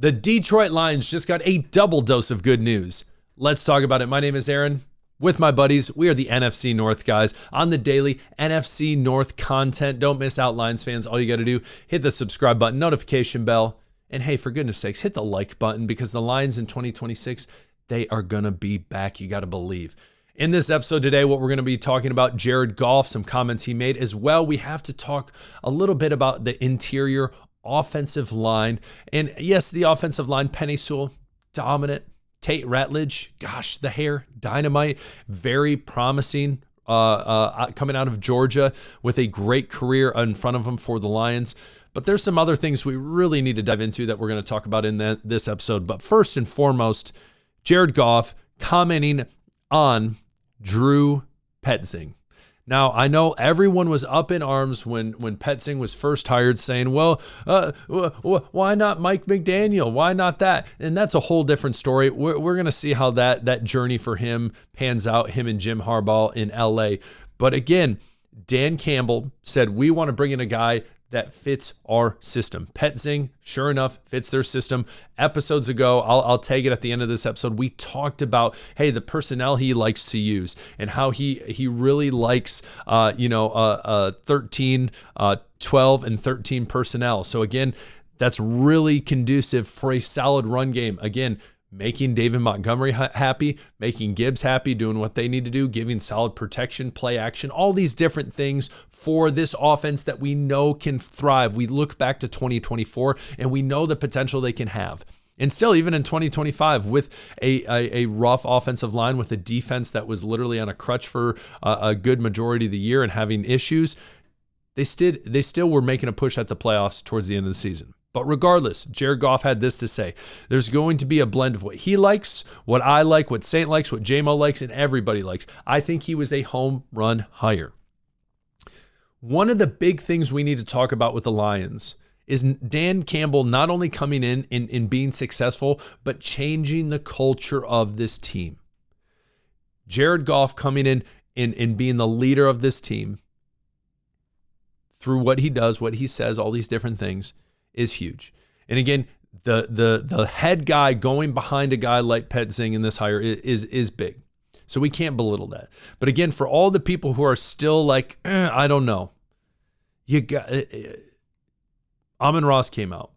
The Detroit Lions just got a double dose of good news. Let's talk about it. My name is Aaron. With my buddies, we are the NFC North Guys on the daily NFC North content. Don't miss out, Lions fans. All you got to do, hit the subscribe button, notification bell, and hey, for goodness sakes, hit the like button because the Lions in 2026, they are going to be back. You got to believe. In this episode today, what we're going to be talking about, Jared Goff, some comments he made as well. We have to talk a little bit about the interior offensive line. And yes, the offensive line, Penei Sewell, dominant. Tate Ratledge, gosh, the hair, dynamite, very promising coming out of Georgia with a great career in front of him for the Lions. But there's some other things we really need to dive into that we're going to talk about in this episode. But first and foremost, Jared Goff commenting on Drew Petzing. Now, I know everyone was up in arms when Petzing was first hired saying, well, why not Mike McDaniel? Why not that? And that's a whole different story. We're going to see how that journey for him pans out, him and Jim Harbaugh in LA. But again, Dan Campbell said, we want to bring in a guy that fits our system. Petzing, sure enough, fits their system. Episodes ago, I'll tag it at the end of this episode, we talked about, hey, the personnel he likes to use and how he really likes, 13, 12, and 13 personnel. So again, that's really conducive for a solid run game. Again, making David Montgomery happy, making Gibbs happy, doing what they need to do, giving solid protection, play action, all these different things for this offense that we know can thrive. We look back to 2024 and we know the potential they can have. And still, even in 2025, with a rough offensive line, with a defense that was literally on a crutch for a good majority of the year and having issues, they still were making a push at the playoffs towards the end of the season. But regardless, Jared Goff had this to say. There's going to be a blend of what he likes, what I like, what Saint likes, what J-Mo likes, and everybody likes. I think he was a home run hire. One of the big things we need to talk about with the Lions is Dan Campbell not only coming in being successful, but changing the culture of this team. Jared Goff coming in being the leader of this team through what he does, what he says, all these different things, is huge. And again, the head guy going behind a guy like Petzing in this hire is big. So we can't belittle that. But again, for all the people who are still like, I don't know, you got Amon-Ra came out.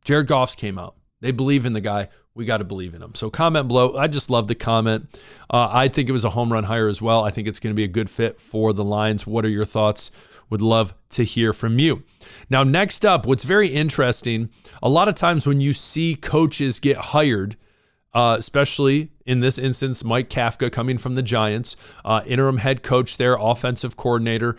Jared Goff's came out. They believe in the guy. We got to believe in him. So comment below. I just love the comment. I think it was a home run hire as well. I think it's going to be a good fit for the Lions. What are your thoughts? Would love to hear from you. Now, next up, what's very interesting, a lot of times when you see coaches get hired, especially in this instance, Mike Kafka coming from the Giants, interim head coach there, offensive coordinator,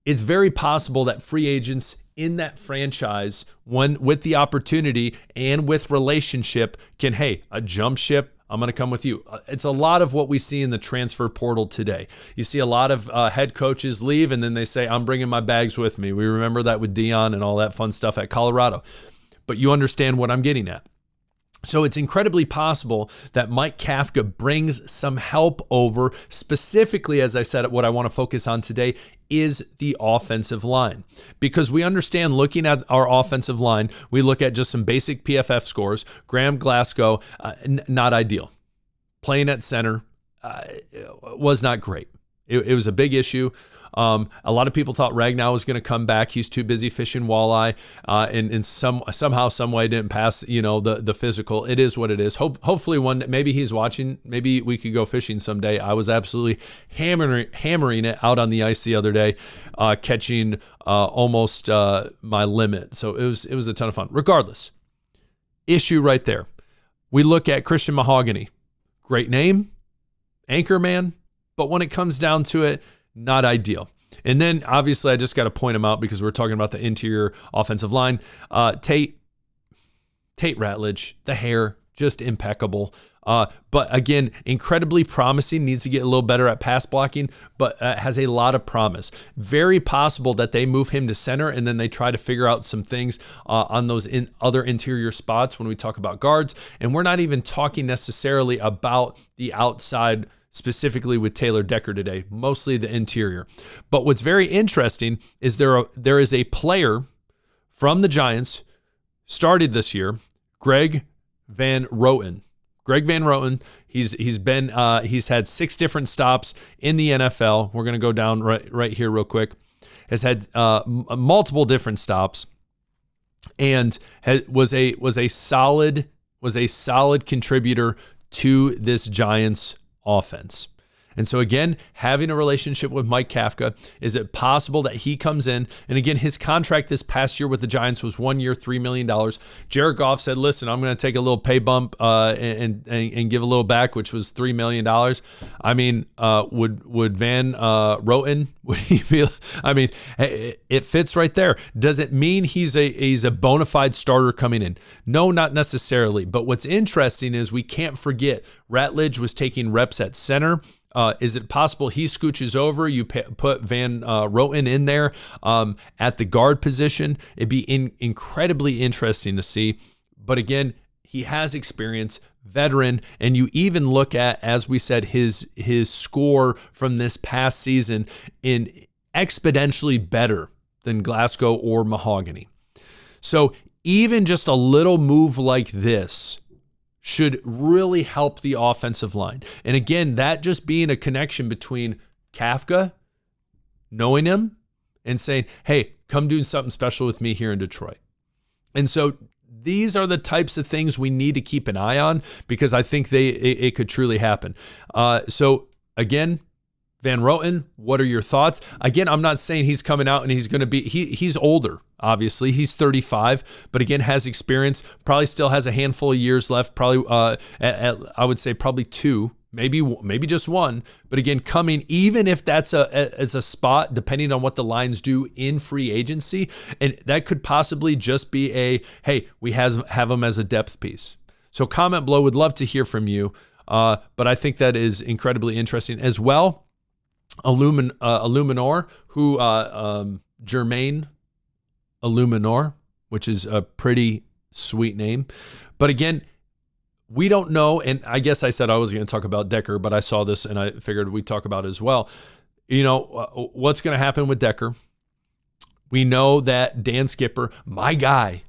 it's very possible that free agents in that franchise, one with the opportunity and with relationship, can, hey, a jump ship, I'm going to come with you. It's a lot of what we see in the transfer portal today. You see a lot of head coaches leave and then they say, I'm bringing my bags with me. We remember that with Dion and all that fun stuff at Colorado. But you understand what I'm getting at. So it's incredibly possible that Mike Kafka brings some help over. Specifically, as I said, what I want to focus on today is the offensive line. Because we understand, looking at our offensive line, we look at just some basic PFF scores. Graham Glasgow, not ideal. Playing at center was not great. It was a big issue. A lot of people thought Ragnow was going to come back. He's too busy fishing walleye, and somehow, some way didn't pass, the physical. It is what it is. Hopefully maybe he's watching. Maybe we could go fishing someday. I was absolutely hammering it out on the ice the other day, catching almost my limit. So it was a ton of fun. Regardless, issue right there. We look at Christian Mahogany. Great name, anchor man, but when it comes down to it, not ideal. And then obviously I just got to point him out because we're talking about the interior offensive line. Tate Ratledge, the hair, just impeccable. But again, incredibly promising, needs to get a little better at pass blocking, but has a lot of promise. Very possible that they move him to center and then they try to figure out some things on those other interior spots when we talk about guards. And we're not even talking necessarily about the outside specifically with Taylor Decker today, mostly the interior. But what's very interesting is there is a player from the Giants started this year, Greg Van Roten. Greg Van Roten, he's had 6 different stops in the NFL. We're going to go down right here real quick. Has had multiple different stops, and was a solid contributor to this Giants offense. And so again, having a relationship with Mike Kafka, is it possible that he comes in? And again, his contract this past year with the Giants was 1 year, $3 million. Jared Goff said, listen, I'm going to take a little pay bump and give a little back, which was $3 million. I mean, would Van Roten, would he feel? I mean, it fits right there. Does it mean he's a bona fide starter coming in? No, not necessarily. But what's interesting is we can't forget Ratledge was taking reps at center. Is it possible he scooches over? You put Van Roten in there at the guard position. It'd be incredibly interesting to see. But again, he has experience, veteran, and you even look at, as we said, his score from this past season in exponentially better than Glasgow or Mahogany. So even just a little move like this should really help the offensive line. And again, that just being a connection between Kafka, knowing him, and saying, hey, come do something special with me here in Detroit. And so these are the types of things we need to keep an eye on, because I think it could truly happen. So again, Van Roten, what are your thoughts? Again, I'm not saying he's coming out and he's going to be, he's older, obviously. He's 35, but again, has experience, probably still has a handful of years left, probably, I would say probably 2, maybe just 1. But again, coming, even if that's as a spot, depending on what the Lions do in free agency, and that could possibly just be hey, we have him as a depth piece. So comment below, would love to hear from you. But I think that is incredibly interesting as well. Illuminor, who Jermaine Illuminor, which is a pretty sweet name. But again, we don't know, and I guess I said I was going to talk about Decker, but I saw this and I figured we'd talk about it as well. You know, what's going to happen with Decker? We know that Dan Skipper, my guy,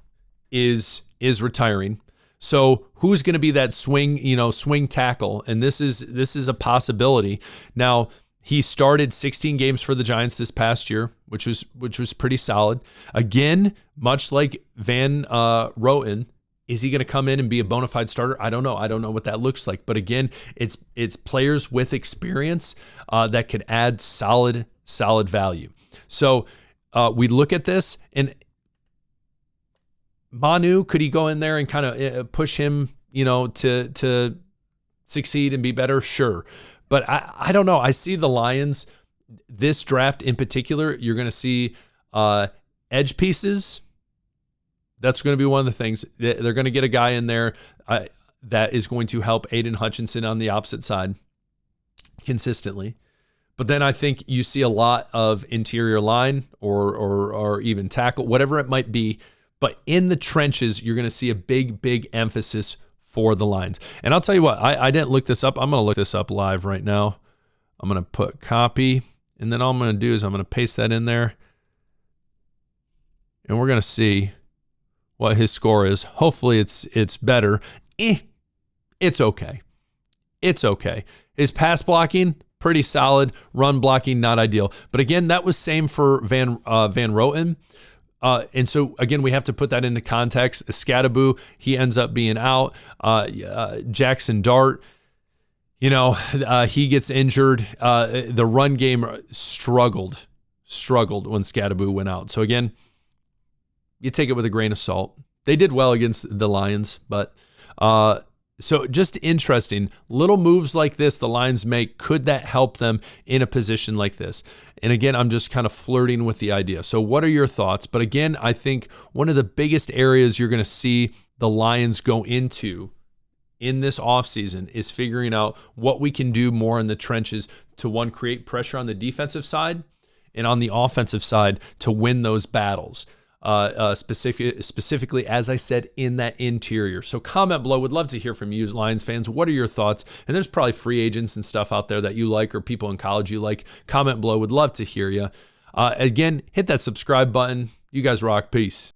is retiring. So who's going to be that swing tackle? And this is a possibility. Now, he started 16 games for the Giants this past year, which was pretty solid. Again, much like Van Roten, is he going to come in and be a bona fide starter? I don't know. I don't know what that looks like. But again, it's players with experience that could add solid value. So we look at this, and Manu, could he go in there and kind of push him, to succeed and be better? Sure. But I don't know. I see the Lions, this draft in particular, you're going to see edge pieces. That's going to be one of the things. They're going to get a guy in there that is going to help Aiden Hutchinson on the opposite side consistently. But then I think you see a lot of interior line or even tackle, whatever it might be. But in the trenches, you're going to see a big emphasis for the Lions. And I'll tell you what, I didn't look this up. I'm going to look this up live right now. I'm going to put copy, and then all I'm going to do is I'm going to paste that in there. And we're going to see what his score is. Hopefully it's better. It's okay. It's okay. His pass blocking, pretty solid. Run blocking, not ideal. But again, that was same for Van Roten. And so, again, we have to put that into context. Scadaboo, he ends up being out. Jackson Dart, he gets injured. The run game struggled when Scadaboo went out. So, again, you take it with a grain of salt. They did well against the Lions, but so just interesting. Little moves like this the Lions make, could that help them in a position like this? And again, I'm just kind of flirting with the idea. So what are your thoughts? But again, I think one of the biggest areas you're going to see the Lions go into in this offseason is figuring out what we can do more in the trenches to, one, create pressure on the defensive side, and on the offensive side to win those battles. Specifically, as I said, in that interior. So comment below. Would love to hear from you, Lions fans. What are your thoughts? And there's probably free agents and stuff out there that you like, or people in college you like. Comment below. Would love to hear you. Again, hit that subscribe button. You guys rock. Peace.